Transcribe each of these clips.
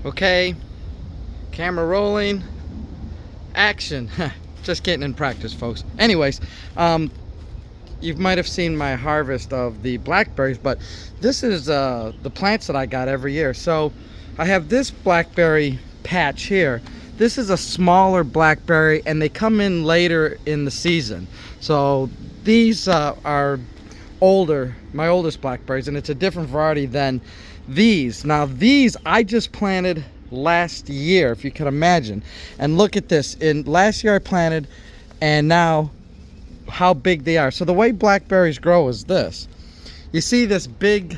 Okay, camera rolling, action. Just getting in practice, folks. Anyways, you might have seen my harvest of the blackberries, but this is the plants that I got every year. So I have this blackberry patch here. This is a smaller blackberry, and they come in later in the season. So these are older, my oldest blackberries, and it's a different variety than these. Now these I just planted last year, if you can imagine. And look at this. In last year I planted, and now how big they are. So the way blackberries grow is this. You see this big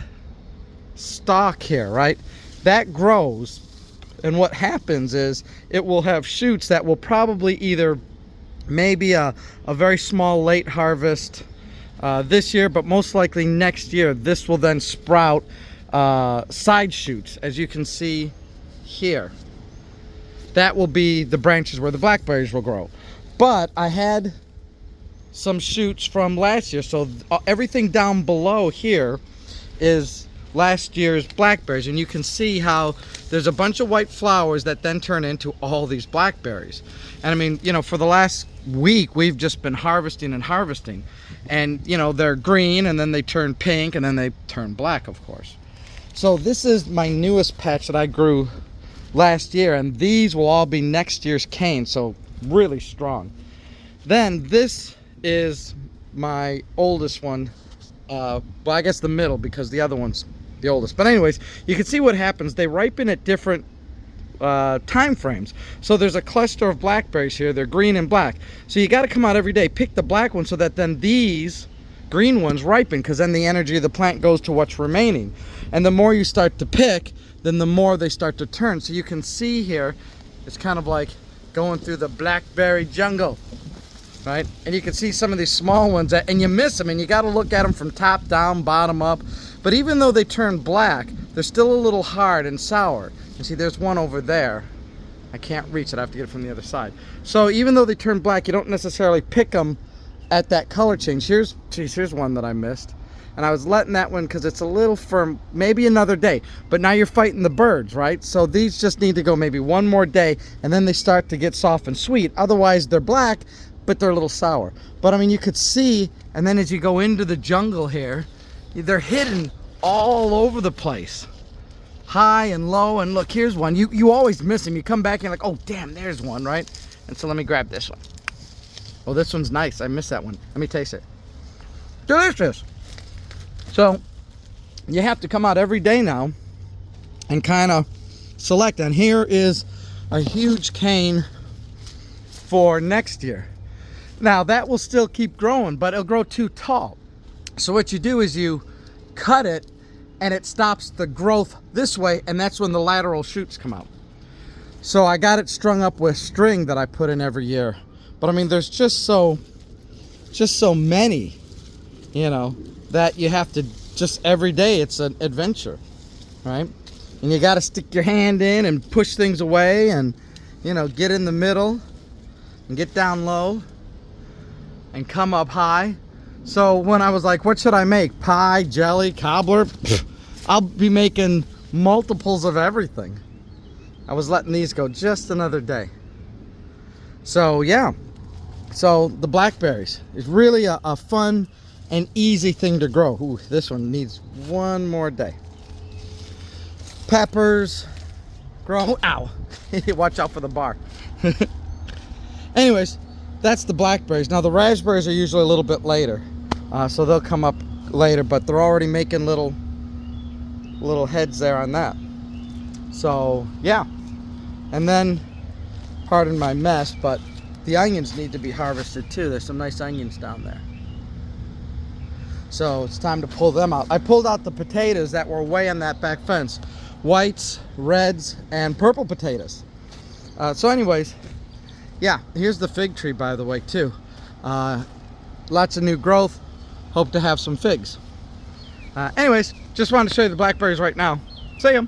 stalk here, right? That grows, and what happens is it will have shoots that will probably either maybe a very small late harvest this year, but most likely next year this will then sprout side shoots, as you can see here. That will be the branches where the blackberries will grow. But I had some shoots from last year, so everything down below here is last year's blackberries, and you can see how there's a bunch of white flowers that then turn into all these blackberries. And I mean, you know, for the last week we've just been harvesting and harvesting, and you know, they're green and then they turn pink and then they turn black, of course. So this is my newest patch that I grew last year, and these will all be next year's cane, so really strong. Then this is my oldest one, well, I guess the middle, because the other one's the oldest. But anyways, you can see what happens. They ripen at different time frames. So there's a cluster of blackberries here. They're green and black. So you got to come out every day, pick the black one, so that then these green ones ripen, because then the energy of the plant goes to what's remaining. And the more you start to pick, then the more they start to turn. So you can see here, it's kind of like going through the blackberry jungle, right? And you can see some of these small ones, and you miss them, and you got to look at them from top down, bottom up. But even though they turn black, they're still a little hard and sour. You see, there's one over there. I can't reach it. I have to get it from the other side. So even though they turn black, you don't necessarily pick them at that color change. Here's one that I missed. And I was letting that one because it's a little firm, maybe another day. But now you're fighting the birds, right? So these just need to go maybe one more day, and then they start to get soft and sweet. Otherwise, they're black, but they're a little sour. But I mean, you could see, and then as you go into the jungle here, they're hidden all over the place, high and low. And look, here's one. You always miss them. You come back and you're like, oh damn, there's one, right? And so let me grab this one. Oh, this one's nice. I missed that one. Let me taste it. Delicious. So you have to come out every day now and kind of select. And here is a huge cane for next year. Now that will still keep growing, but it'll grow too tall. So what you do is you cut it, and it stops the growth this way, and that's when the lateral shoots come out. So I got it strung up with string that I put in every year. But I mean, there's just so many, you know, that you have to just every day, it's an adventure, right? And you got to stick your hand in and push things away, and you know, get in the middle and get down low and come up high. So when I was like, what should I make? Pie, jelly, cobbler? I'll be making multiples of everything. I was letting these go just another day. So yeah, so the blackberries is really a fun and easy thing to grow. Ooh, this one needs one more day. Peppers, grow. Ow! Watch out for the bar. Anyways, that's the blackberries. Now the raspberries are usually a little bit later, so they'll come up later, but they're already making little heads there on that. So yeah, and then, pardon my mess, but the onions need to be harvested too. There's some nice onions down there. So it's time to pull them out. I pulled out the potatoes that were way on that back fence. Whites, reds, and purple potatoes. So anyways, yeah, here's the fig tree, by the way, too. Lots of new growth. Hope to have some figs. Anyways, just wanted to show you the blackberries right now. See ya.